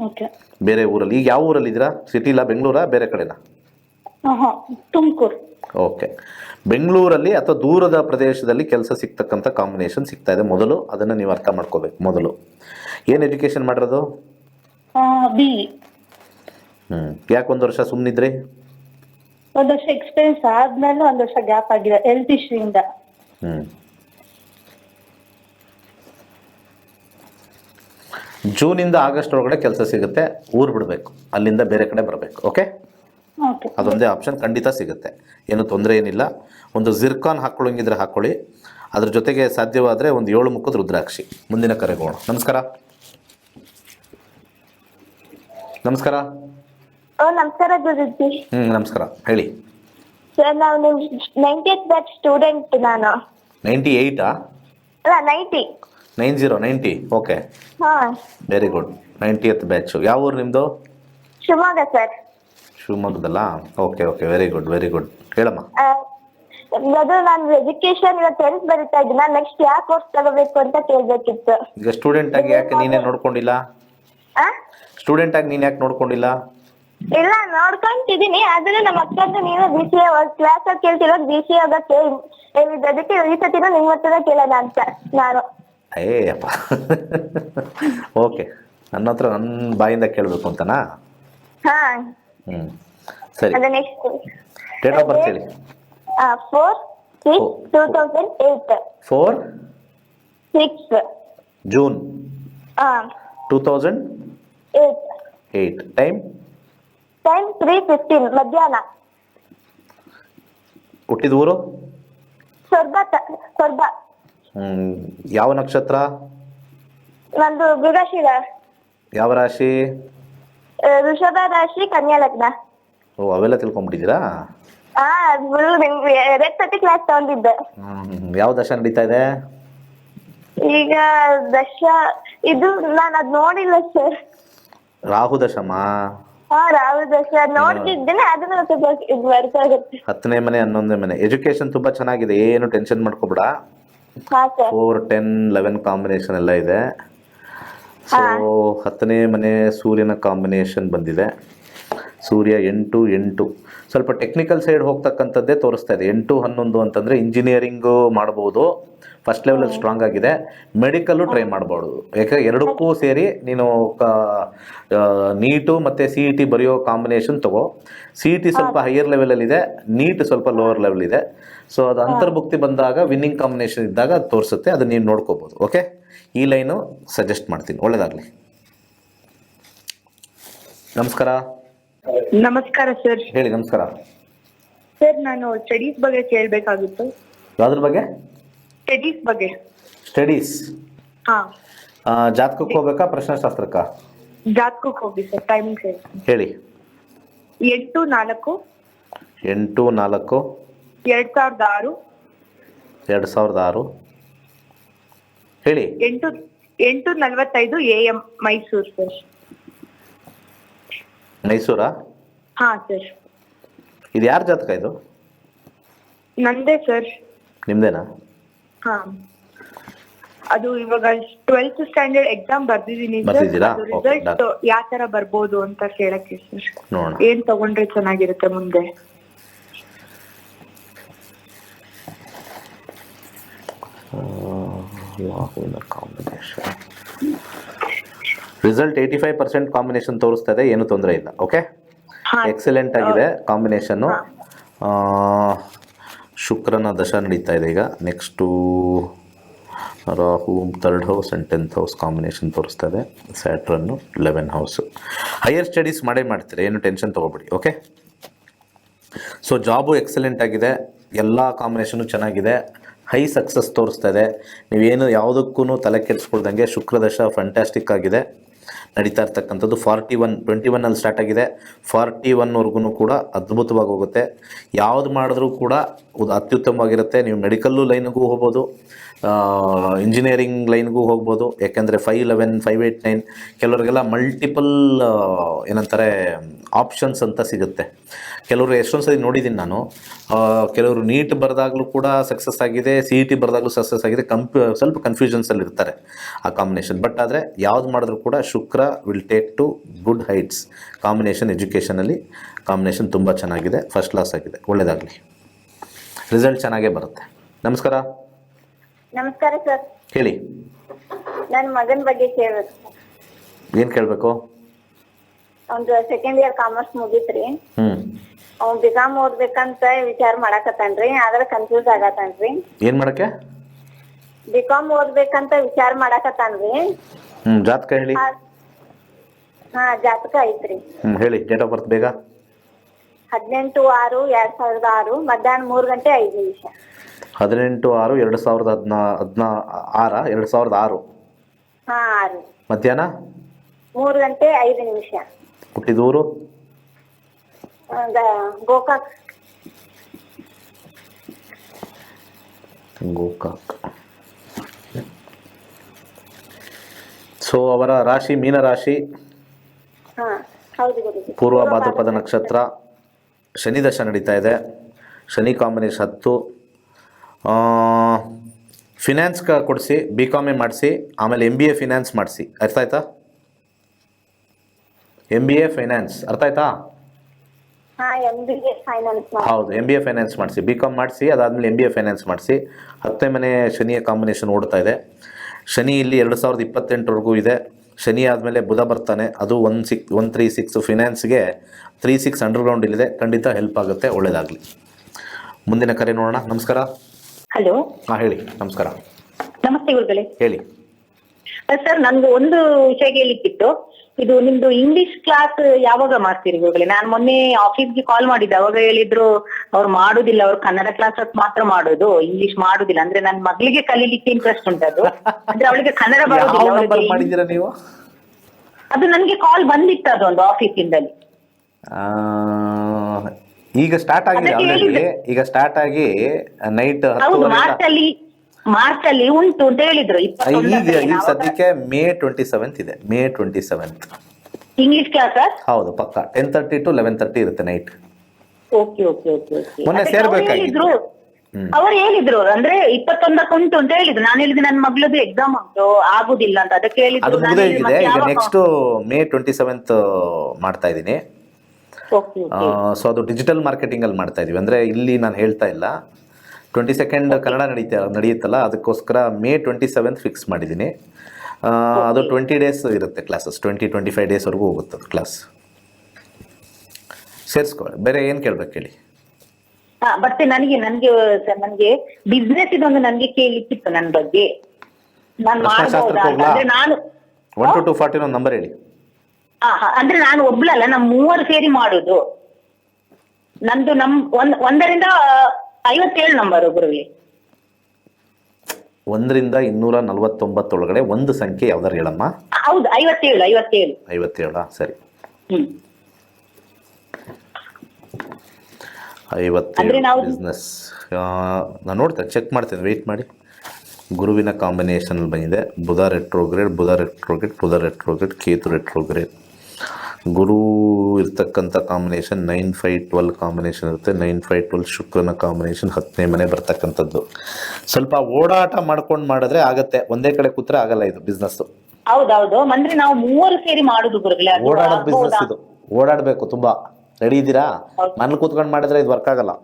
ಓಕೆ. ಬೇರೆ ಊರಲ್ಲಿ. ಈಗ ಯಾವ ಊರಲ್ಲಿದ್ದೀರಾ? ಸಿಟಿಲಾ, ಬೆಂಗಳೂರಾ, ಬೇರೆ ಕಡೆನಾ? ತುಮಕೂರು. ಓಕೆ. ಬೆಂಗಳೂರಲ್ಲಿ ಅಥವಾ ದೂರದ ಪ್ರದೇಶದಲ್ಲಿ ಕೆಲಸ ಸಿಗ್ತಕ್ಕಂಥ ಕಾಂಬಿನೇಷನ್ ಸಿಗ್ತಾ ಇದೆ ಮೊದಲು. ಅದನ್ನು ನೀವು ಅರ್ಥ ಮಾಡ್ಕೋಬೇಕು ಮೊದಲು. ಏನು ಎಜುಕೇಷನ್ ಮಾಡಿರೋದು? BE. ಯಾಕೆ 1 ವರ್ಷ ಸುಮ್ಮನಿದ್ರಿ? 1 ವರ್ಷ ಎಕ್ಸ್ಪೀರಿಯನ್ಸ್ ಆದ್ಮೇಲೆ 1 ವರ್ಷ ಗ್ಯಾಪ್ ಆಗಿದೆ ಹೆಲ್ತ್ ಇಶ್ಯೂಯಿಂದ. ಜೂನಿಂದ ಆಗಸ್ಟ್ ಒಳಗಡೆ ಕೆಲಸ ಸಿಗುತ್ತೆ. ಊರು ಬಿಡಬೇಕು, ಅಲ್ಲಿಂದ ಬೇರೆ ಕಡೆ ಬರಬೇಕು. Okay, okay. ಅದೊಂದೇ ಆಪ್ಷನ್ ಖಂಡಿತ ಸಿಗುತ್ತೆ. ಏನು ತೊಂದರೆ ಏನಿಲ್ಲ. ಒಂದು ಜಿರ್ಕಾನ್ ಹಾಕ್ಕೊಳ್ಳೋಂಗಿದ್ರೆ ಹಾಕ್ಕೊಳ್ಳಿ. ಅದ್ರ ಜೊತೆಗೆ ಸಾಧ್ಯವಾದರೆ ಒಂದು 7 ಮುಖದ ರುದ್ರಾಕ್ಷಿ. ಮುಂದಿನ ಕರೆಗೋಣ. ನಮಸ್ಕಾರ. ನಮಸ್ಕಾರ ಗುರುಜಿ. ನಮಸ್ಕಾರ, ಹೇಳಿ. ಸರ್, ನಾವು ನಿಮ್ 90th ಬ್ಯಾಚ್ ಸ್ಟೂಡೆಂಟ್. ನಾನು 98 ಅಲ್ಲ 90. 90. ಓಕೆ, ಹಾ, ವೆರಿ ಗುಡ್. 90th batch. ಯಾವ ಊರು ನಿಮ್ಮದು? ಶಿವಮೊಗ್ಗ ಸರ್. ಶಿವಮೊಗ್ಗದಲ್ಲ? Okay, very good. ಹೇಳಮ್ಮ. ಅದು ನಾನು ಎಜುಕೇಶನ್ ಇವಾಗ 10th ಬರೀತಾ ಇದ್ದೀನ. ನೆಕ್ಸ್ಟ್ ಯಾವ ಕೋರ್ಸ್ ತಗೋಬೇಕು ಅಂತ ಕೇಳ್ಬೇಕಿತ್ತು. ಈಗ ಸ್ಟೂಡೆಂಟ್ ಆಗಿ ಯಾಕೆ ನೀನೇ ನೋಡ್ಕೊಂಡಿಲ್ಲ? ಸ್ಟೂಡೆಂಟ್ ಆಗಿ ನೀನು ಯಾಕೆ ನೋಡ್ಕೊಂಡಿಲ್ಲ? ಇಲ್ಲ, ನೋಡ್ಕೊಂತಿದೀನಿ. ಆದ್ರೆ ನಮ್ಮ ಅಕ್ಕಂದು ನೀವೇ BCA ಕ್ಲಾಸ್ ಅಲ್ಲಿ ಕೇಳ್ತಿರೋದು BCA ಆಗಕ್ಕೆ ಹೇಳಿದ್ದು. ಅದಕ್ಕೆ ಈ ಸತಿನೂ ನಿಮ್ಮ ಹತ್ರ ಕೇಳೋಣ ಅಂತ ನಾನು. ಅಪ್ಪ ಓಕೆ, ನನ್ನ ಹತ್ರ ನನ್ನ ಬಾಯಿಂದ ಕೇಳಬೇಕು ಅಂತನಾ? ಹಾ, ಸರಿ. ಅದು ನೆಕ್ಸ್ಟ್ ಡೇಟ್ ಆಫ್ ಬರ್ತ್ ಹೇಳಿ. 4/6/2008. 4/6 ಜೂನ್ 2008. ಟೈಮ್ 3:15 ಮಧ್ಯಾಹ್ನ. ಹುಟ್ಟಿದ ಊರು? ಸೊರ್ಬ. ಯಾವ ನಕ್ಷತ್ರ? ನಂದು ಮೃಗಶಿರ. ಯಾವ ರಾಶಿ? ವೃಷಭ ರಾಶಿ, ಕನ್ಯಾ ಲಗ್ನ. ಓ, ಅವೆಲ್ಲ ತಿಳ್ಕೊಂಡ್ಬಿಟ್ಟಿದ್ದೀರಾ? ಸತಿ ಕ್ಲಾಸ್ ತಗೊಂಡಿದ್ದೆ. ಯಾವ ದಶ ನಡೀತಾ ಇದೆ ಈಗ? ಇದು ನಾನು ಅದ್ ನೋಡಿಲ್ಲ ಸರ್. ರಾಹು ದಶಮ. ರಾಹು ದಶ ನೋಡ್ತಿದ್ದೇನೆ. ಅದನ್ನ ಬರ್ತಾಗುತ್ತೆ. 10ನೇ ಮನೆ, 11ನೇ ಮನೆ. ಎಜುಕೇಶನ್ ತುಂಬಾ ಚೆನ್ನಾಗಿದೆ, ಏನು ಟೆನ್ಷನ್ ಮಾಡ್ಕೋಬೇಡ. ಹಾ ಸರ್. 4, 10, 11 ಕಾಂಬಿನೇಷನ್ ಎಲ್ಲ ಇದೆ. ಸೊ 10ನೇ ಮನೆ ಸೂರ್ಯನ ಕಾಂಬಿನೇಷನ್ ಬಂದಿದೆ. ಸೂರ್ಯ 8 ಸ್ವಲ್ಪ ಟೆಕ್ನಿಕಲ್ ಸೈಡ್ ಹೋಗ್ತಕ್ಕಂಥದ್ದೇ ತೋರಿಸ್ತಾ ಇದೆ. 8, 11 ಅಂತಂದರೆ ಇಂಜಿನಿಯರಿಂಗು ಮಾಡ್ಬೋದು. ಫಸ್ಟ್ ಲೆವೆಲಲ್ಲಿ ಸ್ಟ್ರಾಂಗ್ ಆಗಿದೆ. ಮೆಡಿಕಲ್ಲು ಟ್ರೈ ಮಾಡ್ಬೋದು. ಯಾಕಂದರೆ ಎರಡಕ್ಕೂ ಸೇರಿ ನೀನು ನೀಟು ಮತ್ತು CET ಬರೆಯೋ ಕಾಂಬಿನೇಷನ್ ತಗೋ. CET ಸ್ವಲ್ಪ ಹೈಯರ್ ಲೆವೆಲಲ್ಲಿದೆ, ನೀಟ್ ಸ್ವಲ್ಪ ಲೋವರ್ ಲೆವೆಲ್ ಇದೆ. ಸೊ ಅದು ಅಂತರ್ಭುಕ್ತಿ ಬಂದಾಗ ವಿನ್ನಿಂಗ್ ಕಾಂಬಿನೇಷನ್ ಇದ್ದಾಗ ಅದು ತೋರಿಸುತ್ತೆ. ಅದು ನೀವು ನೋಡ್ಕೋಬೋದು. ಓಕೆ, ಈ ಲೈನು ಸಜೆಸ್ಟ್ ಮಾಡ್ತೀನಿ. ಒಳ್ಳೆಯದಾಗಲಿ. ನಮಸ್ಕಾರ. ನಮಸ್ಕಾರ ಸರ್. ಹೇಳಿ. ನಮಸ್ಕಾರ ಸರ್, ನಾನು ಸ್ಟಡೀಸ್ ಬಗ್ಗೆ ಕೇಳಬೇಕಾಗಿತ್ತು. ಯಾವುದ್ರ ಬಗ್ಗೆ? ಸ್ಟಡೀಸ್ ಬಗ್ಗೆ. ಸ್ಟಡೀಸ್? ಹಾ. ಜಾತಕಕ್ಕೆ ಹೋಗ್ಬೇಕಾ, ಪ್ರಶ್ನೆಶಾಸ್ತ್ರಕ್ಕ? ಜಾತಕಕ್ಕೆ ಹೋಗಿ ಸರ್. ಟೈಮಿಂಗ್ ಸರ್ ಹೇಳಿ. 8/4 8/4 2006. 2006. ಹೇಳಿ. 8:45 AM ಮೈಸೂರು ಸರ್. ಮೈಸೂರಾ? ಹಾ ಸರ್. ಇದು ಯಾರ ಜಾತಕ ಇದು? ನಂದೇ ಸರ್. ನಿಮ್ದೇನಾ? ಹಾ. ಅದು ಇವಾಗ 12th ಸ್ಟ್ಯಾಂಡರ್ಡ್ ಎಕ್ಸಾಮ್ ಬರ್ದಿದ್ದೀನಿ ಸರ್. ಬರ್ದಿದ್ದೀರಾ? ರಿಸಲ್ಟ್ ಯಾವ ತರ ಬರ್ಬೋದು ಅಂತ ಕೇಳಕ್ಕೆ ಸರ್. ನೋಡೋಣ. ಏನ್ ತಗೊಂಡ್ರೆ ಚೆನ್ನಾಗಿರುತ್ತೆ ಮುಂದೆ? ಕಾಂಬಿನೇಷನ್ ರಿಸಲ್ಟ್ 85% ಕಾಂಬಿನೇಷನ್ ತೋರಿಸ್ತಾ ಇದೆ. ಏನು ತೊಂದರೆ ಇಲ್ಲ. ಓಕೆ, ಎಕ್ಸಲೆಂಟ್ ಆಗಿದೆ ಕಾಂಬಿನೇಷನ್ನು. ಶುಕ್ರನ ದಶ ನಡೀತಾ ಇದೆ ಈಗ. Next Rahu 3rd house and 10th house combination ತೋರಿಸ್ತಾ ಇದೆ. Saturn 11th house. Higher studies ಮಾಡ್ತೀರಾ, ಏನು ಟೆನ್ಷನ್ ತೊಗೋಬೇಡಿ. ಓಕೆ, ಸೊ ಜಾಬು ಎಕ್ಸಲೆಂಟ್ ಆಗಿದೆ. ಎಲ್ಲ ಕಾಂಬಿನೇಷನ್ನು ಚೆನ್ನಾಗಿದೆ. ಹೈ ಸಕ್ಸಸ್ ತೋರಿಸ್ತಾ ಇದೆ. ನೀವೇನು ಯಾವುದಕ್ಕೂ ತಲೆ ಕೆಡಿಸ್ಕೊಳ್ದಂಗೆ ಶುಕ್ರದಶ ಫ್ಯಾಂಟಾಸ್ಟಿಕ್ ಆಗಿದೆ. ನಡೀತಾ ಇರ್ತಕ್ಕಂಥದ್ದು 21 ಸ್ಟಾರ್ಟ್ ಆಗಿದೆ, 41ವರೆಗೂ ಕೂಡ ಅದ್ಭುತವಾಗಿ ಹೋಗುತ್ತೆ. ಯಾವುದು ಮಾಡಿದ್ರೂ ಕೂಡ ಅತ್ಯುತ್ತಮವಾಗಿರುತ್ತೆ. ನೀವು ಮೆಡಿಕಲ್ಲು ಲೈನ್ಗೂ ಹೋಗ್ಬೋದು, ಇಂಜಿನಿಯರಿಂಗ್ ಲೈನ್ಗೂ ಹೋಗ್ಬೋದು. ಯಾಕೆಂದರೆ 511, 589 ಕೆಲವರಿಗೆಲ್ಲ ಮಲ್ಟಿಪಲ್ ಏನಂತಾರೆ ಆಪ್ಷನ್ಸ್ ಅಂತ ಸಿಗುತ್ತೆ. ಕೆಲವರು ಎಷ್ಟೊಂದು ಸರಿ ನೋಡಿದ್ದೀನಿ ನಾನು, ಕೆಲವರು ನೀಟ್ ಬರೆದಾಗಲೂ ಕೂಡ ಸಕ್ಸಸ್ ಆಗಿದೆ, CET ಬರೆದಾಗಲೂ ಸಕ್ಸಸ್ ಆಗಿದೆ. ಸ್ವಲ್ಪ ಕನ್ಫ್ಯೂಷನ್ಸಲ್ಲಿ ಇರ್ತಾರೆ ಆ ಕಾಂಬಿನೇಷನ್. ಬಟ್ ಆದರೆ ಯಾವ್ದು ಮಾಡಿದ್ರೂ ಕೂಡ Shukra will take to good heights. Combination ಎಜುಕೇಷನಲ್ಲಿ ಕಾಂಬಿನೇಷನ್ ತುಂಬ ಚೆನ್ನಾಗಿದೆ, ಫಸ್ಟ್ ಕ್ಲಾಸ್ ಆಗಿದೆ. ಒಳ್ಳೆಯದಾಗಲಿ, ರಿಸಲ್ಟ್ ಚೆನ್ನಾಗೇ ಬರುತ್ತೆ. ನಮಸ್ಕಾರ. ನಮಸ್ಕಾರ ಸರ್. ಹೇಳಿ, ನನ್ನ ಮಗನ ಬಗ್ಗೆ ಕೇಳ್ಬೇಕು. ಏನು ಕೇಳಬೇಕು? ಅವ್ನ್ದು ಸೆಕೆಂಡ್ ಇಯರ್ ಕಾಮರ್ಸ್ ಮುಗೀತ್ರಿ. ಹ್ಞೂ. ಅವ್ನ್ ಬಿಕಾಮ್ ಓದ್ಬೇಕಂತ ವಿಚಾರ ಮಾಡಾಕತ್ತಾನ್ರಿ, ಆದ್ರೆ ಕನ್ಫ್ಯೂಸ್ ಆಗತ್ತಾನ್ರಿ. ಏನು ಮಾಡೋಕ್ಕೆ? ಬಿಕಾಮ್ ಓದ್ಬೇಕಂತ ವಿಚಾರ ಮಾಡಾಕತ್ತಾನ್ರಿ. ಜಾತಕ ಹೇಳಿ. ಹಾ, ಜಾತಕ ಐತ್ರಿ. ಹೇಳಿ, ಡೇಟ್ ಆಫ್ ಬರ್ತ್ ಬೇಗ. 18/6/2006 ಮಧ್ಯಾಹ್ನ 3:05. 18/6/2006. ಹಾ, 6 ಮಧ್ಯಾಹ್ನ 3:05. ಹುಟ್ಟಿದೂರು ಗೋಕಾಕ್. ಸೊ ಅವರ ರಾಶಿ ಮೀನರಾಶಿ, ಹಾ ಹೌದು ಗುರುಜಿ. ಪೂರ್ವ ಭಾದ್ರಪದ ನಕ್ಷತ್ರ, ಶನಿ ದಶ ನಡೀತಾ ಇದೆ. ಶನಿ ಕಾಂಬಿನೇಷನ್ 10. ಫಿನಾನ್ಸ್ ಕೊಡಿಸಿ, BCom ಮಾಡಿಸಿ, ಆಮೇಲೆ MBA ಫಿನಾನ್ಸ್ ಮಾಡಿಸಿ. ಅರ್ಥ ಆಯ್ತಾ? MBA ಫೈನಾನ್ಸ್ ಅರ್ಥ ಆಯ್ತಾ? ಹಾ, MBA ಫೈನಾನ್ಸ್. ಹೌದು, MBA ಫೈನಾನ್ಸ್ ಮಾಡಿಸಿ, BCom ಮಾಡಿಸಿ, ಅದಾದಮೇಲೆ MBA ಫೈನಾನ್ಸ್ ಮಾಡಿಸಿ. 10ನೇ ಮನೆ ಶನಿಯ ಕಾಂಬಿನೇಷನ್ ಓಡ್ತಾ ಇದೆ. ಶನಿ ಇಲ್ಲಿ 2028ವರೆಗೂ ಇದೆ. ಶನಿ ಆದಮೇಲೆ ಬುಧ ಬರ್ತಾನೆ, ಅದು 136 ಫಿನಾನ್ಸ್ಗೆ 36 ಅಂಡರ್ಗ್ರೌಂಡ್ ಇಲ್ಲಿದೆ. ಖಂಡಿತ ಹೆಲ್ಪ್ ಆಗುತ್ತೆ, ಒಳ್ಳೆಯದಾಗಲಿ. ಮುಂದಿನ ಕರೆ ನೋಡೋಣ. ನಮಸ್ಕಾರ. ಹಲೋ. ಹಾಂ ಹೇಳಿ. ನಮಸ್ಕಾರ. ನಮಸ್ತೆ ಗುರುಗಳೇ. ಹೇಳಿ ಸರ್, ನನ್ಗೆ ಒಂದು ವಿಷಯ ಕೇಳಿಕ್ಕಿತ್ತು. ಇದು ನಿಮ್ದು ಇಂಗ್ಲಿಷ್ ಕ್ಲಾಸ್ ಯಾವಾಗ ಮಾಡ್ತೀರಿ ಗುರುಗಳೇ? ನಾನು ಮೊನ್ನೆ ಆಫೀಸ್ಗೆ ಕಾಲ್ ಮಾಡಿದ್ದೆ, ಅವಾಗ ಹೇಳಿದ್ರು ಅವ್ರು ಮಾಡುದಿಲ್ಲ, ಅವ್ರು ಕನ್ನಡ ಕ್ಲಾಸ್ ಮಾತ್ರ ಮಾಡೋದು, ಇಂಗ್ಲಿಷ್ ಮಾಡುದಿಲ್ಲ. ಅಂದ್ರೆ ನನ್ನ ಮಗಳಿಗೆ ಕಲೀಲಿಕ್ಕೆ ಇಂಟ್ರೆಸ್ಟ್ ಉಂಟದು, ಅಂದ್ರೆ ಅವಳಿಗೆ ಕನ್ನಡ ಬರೋದಿಲ್ಲ. ಮಾಡಿದ್ದೀರಾ ನೀವು? ಅದು ನನ್ಗೆ ಕಾಲ್ ಬಂದಿತ್ತು, ಅದೊಂದು ಆಫೀಸಿಂದಲೇ. ಈಗ ಸ್ಟಾರ್ಟ್ ಆಗಿದೆ ಆಲ್ರೆಡಿ. ಈಗ ಸ್ಟಾರ್ಟ್ ಆಗಿ ನೈಟ್ ಹೌದು, ಮಾರ್ಚ್ ಅಲ್ಲಿ ಉಂಟು ಅಂತ ಹೇಳಿದ್ರು. ಈಗ ಸದ್ಯಕ್ಕೆ May 27 ಇದೆ. May 27 English class. ಹೌದು, ಪಕ್ಕ 10:30 to 11:30 ಇರುತ್ತೆ night. Okay okay okay okay. ಮೊನ್ನೆ ಸೇರ್ಬೇಕಾಗಿತ್ತು. ಅವ್ರು ಹೇಳಿದ್ರು ಅಂದ್ರೆ 21ಕ್ಕೆ ಉಂಟು ಅಂತ ಹೇಳಿದ್ರು. ನಾನು ಹೇಳಿದ್ರೆ ನನ್ನ ಮಗಳದು ಎಕ್ಸಾಮ್ ಉಂಟು, ಆಗುದಿಲ್ಲ ಅಂತ. ಅದಕ್ಕೆ ಅದು ಹೇಳಿದ್ರು. ಮುಗಿದೋಗಿದೆ. ಈಗ ನೆಕ್ಸ್ಟ್ May 27 ಮಾಡ್ತಾ ಇದ್ದೀನಿ. ಸೊ ಅದು ಡಿಜಿಟಲ್ ಮಾರ್ಕೆಟಿಂಗ್ ಅಲ್ಲಿ ಮಾಡ್ತಾ ಇದೀವಿ. ಅಂದ್ರೆ ಇಲ್ಲಿ ನಾನು ಹೇಳ್ತಾ ಇಲ್ಲ. 22 ಕನ್ನಡ ನಡೆಯುತ್ತಲ್ಲ, ಅದಕ್ಕೋಸ್ಕರ May 27 ಫಿಕ್ಸ್ ಮಾಡಿದ್ದೀನಿ. ಅದು 20 ಡೇಸ್ ಇರುತ್ತೆ ಕ್ಲಾಸಸ್. 20-25 ಡೇಸ್ವರೆಗೂ ಹೋಗುತ್ತೆ ಅದು ಕ್ಲಾಸ್. ಸೇರಿಸ್ಕೊಳ್ಳಿ. ಬೇರೆ ಏನು ಕೇಳ್ಬೇಕು ಹೇಳಿ. ಮತ್ತೆ ನನಗೆ ಬಿಸ್ನೆಸ್ ಇದೊಂದು ನನಗೆ ಕೇಳಿಕ್ಕಿತ್ತು ನನ್ನ ಬಗ್ಗೆ. ನಾನು ಮಾಡ್ಬೋದಾ ಅಂದ್ರೆ ನಾನು 1 to 240 ಒಂದು ನಂಬರ್ ಹೇಳಿ. ಅಂದ್ರೆ ನಾನು ಒಬ್ಳಲ್ಲ, ನಮ್ಮ 3 ಸೇರಿ ಮಾಡುದು. ನಂದು 1ರಿಂದ 57 ನಂಬರ್ ಗುರುಗಳೇ. 1ರಿಂದ 249 ಒಳಗಡೆ ಒಂದು ಸಂಖ್ಯೆ ಯಾವ್ದಾರು ಹೇಳಮ್ಮ. ಹೌದು, 57. 57 ಸರಿ. 57 ಬಿಸ್ನೆಸ್. ನಾನು ನೋಡ್ತೇನೆ, ಚೆಕ್ ಮಾಡ್ತೇನೆ, ವೆಯ್ಟ್ ಮಾಡಿ. ಗುರುವಿನ ಕಾಂಬಿನೇಷನ್ ಬಂದಿದೆ. ಬುಧ ರೆಟ್ರೋಗ್ರೇಡ್, ಕೇತು ರೆಟ್ರೋಗ್ರೇಡ್. ಗುರು ಇರ್ತಕ್ಕಂಥ ಕಾಂಬಿನೇಷನ್ 9-5-12 ಕಾಂಬಿನೇಷನ್ ಇರುತ್ತೆ. 9-5-12 ಶುಕ್ರನ ಕಾಂಬಿನೇಷನ್ 10ನೇ ಮನೆ ಬರ್ತಕ್ಕಂಥದ್ದು. ಸ್ವಲ್ಪ ಓಡಾಟ ಮಾಡ್ಕೊಂಡು ಮಾಡಿದ್ರೆ ಆಗತ್ತೆ, ಒಂದೇ ಕಡೆ ಕೂತ್ರೆ ಆಗಲ್ಲ ಇದು ಬಿಸ್ನೆಸ್. ಹೌದೌದು, ಅಂದ್ರೆ ನಾವು 3 ಸೇರಿ ಮಾಡುದು ಗುರುಗಳೇ. ಓಡಾಡೋ ಬಿಸ್ನೆಸ್ ಇದು, ಓಡಾಡಬೇಕು ತುಂಬಾ. ರೆಡಿ ಇದ್ದೀರಾ? ಮನೇಲಿ ಕೂತ್ಕೊಂಡು ಮಾಡಿದ್ರೆ ಇದು ವರ್ಕ್ ಆಗಲ್ಲ.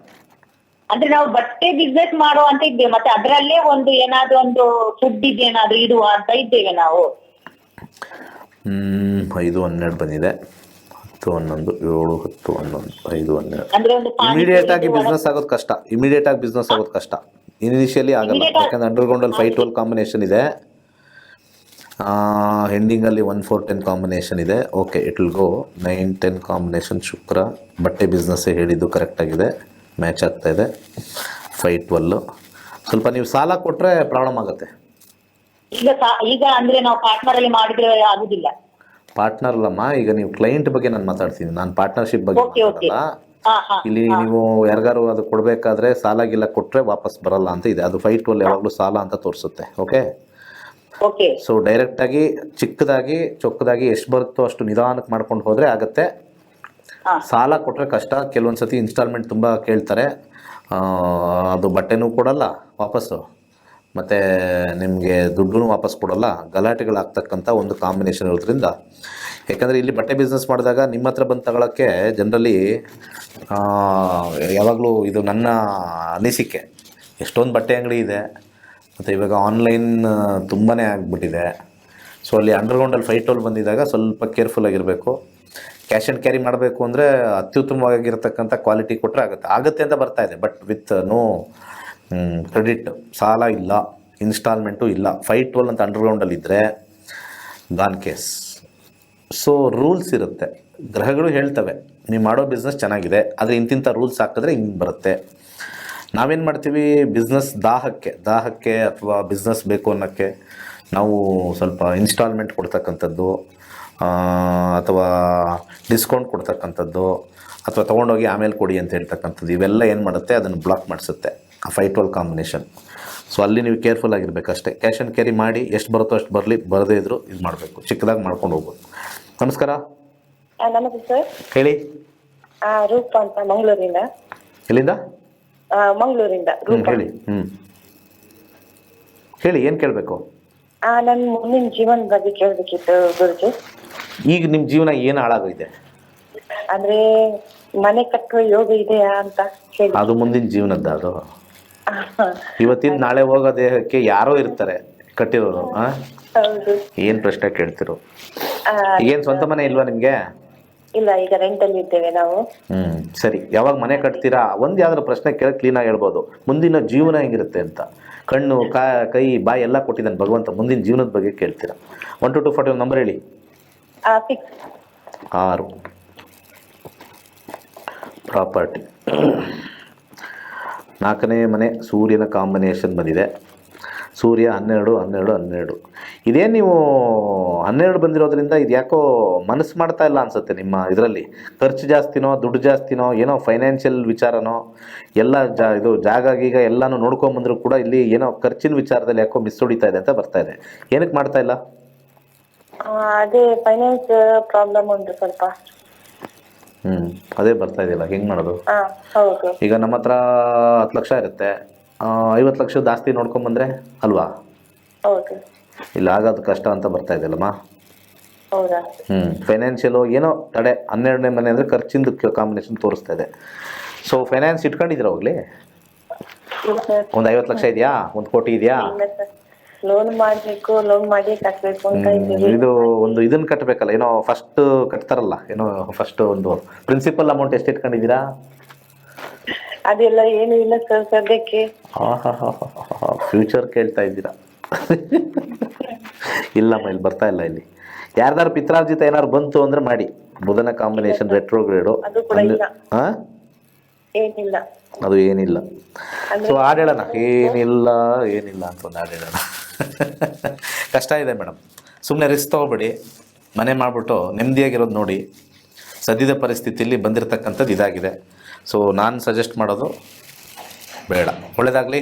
ಅಂದ್ರೆ ನಾವು ಬಟ್ಟೆ ಬಿಸ್ನೆಸ್ ಮಾಡೋ ಅಂತ ಇದ್ದೇವೆ, ಮತ್ತೆ ಅದರಲ್ಲೇ ಒಂದು ಏನಾದ್ರು ಒಂದು ಫುಡ್ ಏನಾದ್ರು ಇಡುವ ಅಂತ ಇದ್ದೇವೆ ನಾವು. 5-12 ಬಂದಿದೆ. 10-11 7-10-11 5-12. ಇಮಿಡಿಯೇಟ್ ಆಗಿ ಬಿಸ್ನೆಸ್ ಆಗೋದು ಕಷ್ಟ. ಇನಿಷಿಯಲಿ ಆಗಲ್ಲ, ಯಾಕಂದ್ರೆ ಅಂಡರ್ಗ್ರೌಂಡ್ ಅಲ್ಲಿ 5-12 ಕಾಂಬಿನೇಷನ್ ಇದೆ. ಎಂಡಿಂಗ್ ಅಲ್ಲಿ 1-4-10 ಕಾಂಬಿನೇಷನ್ ಇದೆ. Okay, it will go 9-10 combination. Shukra ಬಟ್ಟೆ ಬಿಸ್ನೆಸ್ ಹೇಳಿದ್ದು ಕರೆಕ್ಟ್ ಆಗಿದೆ, ಮ್ಯಾಚ್ ಆಗ್ತಾ ಇದೆ. 5-12 ಸ್ವಲ್ಪ ನೀವು ಸಾಲ ಕೊಟ್ರೆ ಪ್ರಾಬ್ಲಮ್ ಆಗುತ್ತೆ. ಈಗ ಅಂದ್ರೆ ನಾವು ಪಾರ್ಟ್ನರ್ ಅಲ್ಲಿ ಮಾಡಿದ್ರೆ ಆಗುದಿಲ್ಲ. ಪಾರ್ಟ್ನರ್ ಅಲ್ಲಮ್ಮ, ಈಗ ನೀವು ಕ್ಲೈಂಟ್ ಬಗ್ಗೆ ನಾನು ಮಾತಾಡ್ತೀನಿ, ನಾನು ಪಾರ್ಟ್ನರ್ಶಿಪ್ ಬಗ್ಗೆ Okay, okay. ಮಾತಾಡಲ್ಲ. ಇಲ್ಲಿ ನೀವು ಯಾರಿಗಾರು ಅದು ಕೊಡಬೇಕಾದ್ರೆ ಸಾಲ ಗಿಲ್ಲ ಕೊಟ್ಟರೆ ವಾಪಸ್ ಬರಲ್ಲ ಅಂತ ಇದೆ. ಅದು 512 ಯಾವಾಗಲೂ ಸಾಲ ಅಂತ ತೋರಿಸುತ್ತೆ. Okay, okay. ಸೊ ಡೈರೆಕ್ಟಾಗಿ ಚಿಕ್ಕದಾಗಿ ಚೊಕ್ಕದಾಗಿ ಎಷ್ಟು ಬರುತ್ತೋ ಅಷ್ಟು ನಿಧಾನಕ್ಕೆ ಮಾಡ್ಕೊಂಡು ಹೋದರೆ ಆಗುತ್ತೆ. ಸಾಲ ಕೊಟ್ಟರೆ ಕಷ್ಟ. ಕೆಲವೊಂದು ಸತಿ ಇನ್ಸ್ಟಾಲ್ಮೆಂಟ್ ತುಂಬ ಕೇಳ್ತಾರೆ, ಅದು ಬಟ್ಟೆನೂ ಕೊಡಲ್ಲ ವಾಪಸ್ಸು, ಮತ್ತು ನಿಮಗೆ ದುಡ್ಡು ವಾಪಸ್ ಕೊಡಲ್ಲ. ಗಲಾಟೆಗಳಾಗ್ತಕ್ಕಂಥ ಒಂದು ಕಾಂಬಿನೇಷನ್ ಇರೋದ್ರಿಂದ, ಯಾಕಂದರೆ ಇಲ್ಲಿ ಬಟ್ಟೆ ಬಿಸ್ನೆಸ್ ಮಾಡಿದಾಗ ನಿಮ್ಮ ಹತ್ರ ಬಂದು ತಗೊಳ್ಳೋಕ್ಕೆ ಜನರಲಿ ಯಾವಾಗಲೂ ಇದು ನನ್ನ ಅನಿಸಿಕೆ, ಎಷ್ಟೊಂದು ಬಟ್ಟೆ ಅಂಗಡಿ ಇದೆ ಮತ್ತು ಇವಾಗ ಆನ್ಲೈನ್ ತುಂಬಾ ಆಗಿಬಿಟ್ಟಿದೆ. ಸೊ ಅಲ್ಲಿ ಅಂಡರ್ಗ್ರೌಂಡಲ್ಲಿ 512 ಬಂದಿದ್ದಾಗ ಸ್ವಲ್ಪ ಕೇರ್ಫುಲ್ಲಾಗಿರಬೇಕು. ಕ್ಯಾಶ್ ಆ್ಯಂಡ್ ಕ್ಯಾರಿ ಮಾಡಬೇಕು ಅಂದರೆ ಅತ್ಯುತ್ತಮವಾಗಿರ್ತಕ್ಕಂಥ ಕ್ವಾಲಿಟಿ ಕೊಟ್ಟರೆ ಆಗುತ್ತೆ ಅಂತ ಬರ್ತಾ ಇದೆ. ಬಟ್ ವಿತ್ ನೋ ಕ್ರೆಡಿಟ್, ಸಾಲ ಇಲ್ಲ, ಇನ್ಸ್ಟಾಲ್ಮೆಂಟು ಇಲ್ಲ, 512 ಅಂತ ಅಂಡರ್ಗ್ರೌಂಡಲ್ಲಿದ್ದರೆ ಗಾನ್ ಕೇಸ್. ಸೊ ರೂಲ್ಸ್ ಇರುತ್ತೆ, ಗ್ರಹಗಳು ಹೇಳ್ತವೆ ನೀವು ಮಾಡೋ ಬಿಸ್ನೆಸ್ ಚೆನ್ನಾಗಿದೆ, ಆದರೆ ಇಂತಿಂಥ ರೂಲ್ಸ್ ಹಾಕಿದ್ರೆ ಹಿಂಗೆ ಬರುತ್ತೆ. ನಾವೇನು ಮಾಡ್ತೀವಿ, ಬಿಸ್ನೆಸ್ ದಾಹಕ್ಕೆ ಅಥವಾ ಬಿಸ್ನೆಸ್ ಬೇಕು ಅನ್ನೋಕ್ಕೆ ನಾವು ಸ್ವಲ್ಪ ಇನ್ಸ್ಟಾಲ್ಮೆಂಟ್ ಕೊಡ್ತಕ್ಕಂಥದ್ದು, ಅಥವಾ ಡಿಸ್ಕೌಂಟ್ ಕೊಡ್ತಕ್ಕಂಥದ್ದು, ಅಥವಾ ತೊಗೊಂಡೋಗಿ ಆಮೇಲೆ ಕೊಡಿ ಅಂತ ಹೇಳ್ತಕ್ಕಂಥದ್ದು, ಇವೆಲ್ಲ ಏನು ಮಾಡುತ್ತೆ, ಅದನ್ನು ಬ್ಲಾಕ್ ಮಾಡಿಸುತ್ತೆ ಆ 512 ಕಾಂಬಿನೇಷನ್. ಸೊ ಅಲ್ಲಿ ನೀವು ಕೇರ್ಫುಲ್ ಆಗಿರಬೇಕಷ್ಟೇ. ಕ್ಯಾಶ್ ಆ್ಯಂಡ್ ಕ್ಯಾರಿ ಮಾಡಿ, ಎಷ್ಟು ಬರುತ್ತೋ ಅಷ್ಟು ಬರಲಿ, ಬರದೇ ಇದ್ದರೂ ಇದು ಮಾಡಬೇಕು, ಚಿಕ್ಕದಾಗಿ ಮಾಡ್ಕೊಂಡು ಹೋಗ್ಬೋದು. ನಮಸ್ಕಾರ. ನಮಸ್ತೆ ಸರ್. ಹೇಳಿ. ರೂಪ ಅಂತ ಮಂಗಳೂರಿಂದ. ಎಲ್ಲಿಂದ? ಮಂಗಳೂರಿಂದ. ಹೇಳಿ. ಹೇಳಿ, ಏನು ಕೇಳಬೇಕು? ನನ್ನ ಮುಂದಿನ ಜೀವನ ಬಗ್ಗೆ ಕೇಳಬೇಕಿತ್ತು ಗುರುಜಿ. ಈಗ ನಿಮ್ಮ ಜೀವನ ಏನು ಹಾಳಾಗೋಗಿದೆ? ಅಂದ್ರೆ ಮನೆ ಕಟ್ಟುವ ಯೋಗ ಇದೆಯಾ ಅಂತ ಹೇಳಿ. ಅದು ಮುಂದಿನ ಜೀವನದ್ದು. ಅದು ಇವತ್ತಿನ ನಾಳೆ ಹೋಗೋ ದೇಹಕ್ಕೆ ಯಾರೋ ಇರ್ತಾರೆ ಕಟ್ಟಿರೋರು. ಹೌದು. ಏನು ಪ್ರಶ್ನೆ ಕೇಳ್ತಿರೋ? ಏನು ಸ್ವಂತ ಮನೆ ಇಲ್ವಾ ನಿಮಗೆ? ಇಲ್ಲ, ಈಗ ರೆಂಟಲ್ಲಿ ಇದ್ದೇವೆ ನಾವು. ಸರಿ. ಯಾವಾಗ ಮನೆ ಕಟ್ತೀರಾ ಒಂದು ಯಾವ್ದಾದ್ರು ಪ್ರಶ್ನೆ ಕೇಳಿ ಕ್ಲೀನಾಗಿ ಹೇಳ್ಬೋದು. ಮುಂದಿನ ಜೀವನ ಹೆಂಗಿರುತ್ತೆ ಅಂತ. ಕಣ್ಣು ಕೈ ಬಾಯಿ ಎಲ್ಲ ಕೊಟ್ಟಿದ್ದಾನೆ ಭಗವಂತ. ಮುಂದಿನ ಜೀವನದ ಬಗ್ಗೆ ಕೇಳ್ತೀರಾ. 1 to 240 ನಂಬರ್ ಹೇಳಿ. 6. ಪ್ರಾಪರ್ಟಿ. 4ನೇ ಮನೆ ಸೂರ್ಯನ ಕಾಂಬಿನೇಷನ್ ಬಂದಿದೆ. ಸೂರ್ಯ 12, 12, 12. ಇದೇನು ನೀವು 12 ಬಂದಿರೋದ್ರಿಂದ ಇದು ಯಾಕೋ ಮನಸ್ಸು ಮಾಡ್ತಾ ಇಲ್ಲ ಅನಿಸುತ್ತೆ ನಿಮ್ಮ ಇದರಲ್ಲಿ. ಖರ್ಚು ಜಾಸ್ತಿನೋ, ದುಡ್ಡು ಜಾಸ್ತಿನೋ, ಏನೋ ಫೈನಾನ್ಷಿಯಲ್ ವಿಚಾರನೋ, ಎಲ್ಲ ಇದು ಜಾಗ ಗೀಗ ಎಲ್ಲನೂ ನೋಡ್ಕೊಂಬಂದರೂ ಕೂಡ ಇಲ್ಲಿ ಏನೋ ಖರ್ಚಿನ ವಿಚಾರದಲ್ಲಿ ಯಾಕೋ ಮಿಸ್ ಹೊಡಿತಾ ಇದೆ ಅಂತ ಬರ್ತಾ ಇದೆ. ಏನಕ್ಕೆ ಮಾಡ್ತಾ ಇಲ್ಲ? ಅದೇ ಫೈನಾನ್ಸ್ ಪ್ರಾಬ್ಲಮ್ ಉಂಟು ಸ್ವಲ್ಪ. ಅದೇ ಬರ್ತಾ ಇದೆಯಲ್ಲ, ಹೆಂಗೆ ಮಾಡೋದು? ಹೌದು. ಈಗ ನಮ್ಮ ಹತ್ರ 10 ಲಕ್ಷ ಇರುತ್ತೆ, 50 ಲಕ್ಷ ಜಾಸ್ತಿ ನೋಡ್ಕೊಂಬಂದ್ರೆ ಅಲ್ವಾ? ಹೌದು. ಇಲ್ಲ, ಆಗೋದು ಕಷ್ಟ ಅಂತ ಬರ್ತಾ ಇದೆಯಲ್ಲಮ್ಮ. ಹೌದಾ? ಫೈನಾನ್ಷಿಯಲು ಏನೋ ತಡೆ. 12ನೇ ಮನೆ ಅಂದರೆ ಖರ್ಚಿಂದು ಕಾಂಬಿನೇಷನ್ ತೋರಿಸ್ತಾ ಇದೆ. ಸೊ ಫೈನಾನ್ಸ್ ಇಟ್ಕೊಂಡಿದ್ದೀರಾ ಹೋಗ್ಲಿ? ಒಂದು 50 ಲಕ್ಷ ಇದೆಯಾ? 1 ಕೋಟಿ ಇದೆಯಾ? ಲೋನ್ ಮಾಡ್ಬೇಕು, ಲೋನ್ ಮಾಡಿ ಕಟ್ಬೇಕು ಅಂತ ಇದ್ದೀವಿ. ಇದು ಒಂದು ಇದನ್ನು ಕಟ್ಟಬೇಕಲ್ಲ, ಏನೋ ಫಸ್ಟ್ ಕಟ್ತಾರಲ್ಲ, ಏನೋ ಫಸ್ಟ್ ಒಂದು ಪ್ರಿನ್ಸಿಪಲ್ ಅಮೌಂಟ್ ಎಷ್ಟು ಇಟ್ಕೊಂಡಿದ್ದೀರಾ? ಅದೆಲ್ಲ ಏನು ಇಲ್ಲ ಸರ್ ಸದ್ಯಕ್ಕೆ. ಫ್ಯೂಚರ್ ಕೇಳ್ತಾ ಇದ್ದೀರಾ? ಇಲ್ಲಮ್ಮ, ಇಲ್ಲಿ ಬರ್ತಾ ಇಲ್ಲ. ಇಲ್ಲಿ ಯಾರ್ದಾರು ಪಿತ್ರಾರ್ಜಿತ ಏನಾದ್ರು ಬಂತು ಅಂದ್ರೆ ಮಾಡಿ. ಬುಧನ ಕಾಂಬಿನೇಷನ್ ರೆಟ್ರೋಗ್ರೇಡು. ಅದು ಕೂಡ ಇಲ್ಲ. ಏನಿಲ್ಲ. ಅದು ಏನಿಲ್ಲ. ಸೊ ಹಾಡೇಳೋಣ, ಏನಿಲ್ಲ ಅಂತ ಒಂದು ಹಾಡೇಳೋಣ. ಕಷ್ಟ ಇದೆ ಮೇಡಮ್, ಸುಮ್ಮನೆ ರಿಸ್ಕ್ ತೊಗೊಬೇಡಿ. ಮನೆ ಮಾಡಿಬಿಟ್ಟು ನೆಮ್ಮದಿಯಾಗಿರೋದು ನೋಡಿ. ಸದ್ಯದ ಪರಿಸ್ಥಿತಿಯಲ್ಲಿ ಬಂದಿರತಕ್ಕಂಥದ್ದು ಇದಾಗಿದೆ. ಸೊ ನಾನು ಸಜೆಸ್ಟ್ ಮಾಡೋದು ಬೇಡ. ಒಳ್ಳೆಯದಾಗಲಿ.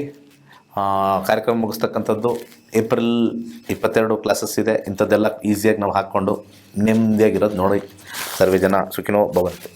ಕಾರ್ಯಕ್ರಮ ಮುಗಿಸ್ತಕ್ಕಂಥದ್ದು ಏಪ್ರಿಲ್ 22 ಕ್ಲಾಸಸ್ ಇದೆ. ಇಂಥದ್ದೆಲ್ಲ ಈಸಿಯಾಗಿ ನಾವು ಹಾಕ್ಕೊಂಡು ನೆಮ್ಮದಿಯಾಗಿರೋದು ನೋಡಿ. ಸರ್ವೇ ಜನ ಸುಖಿನೋ ಭವಂತು.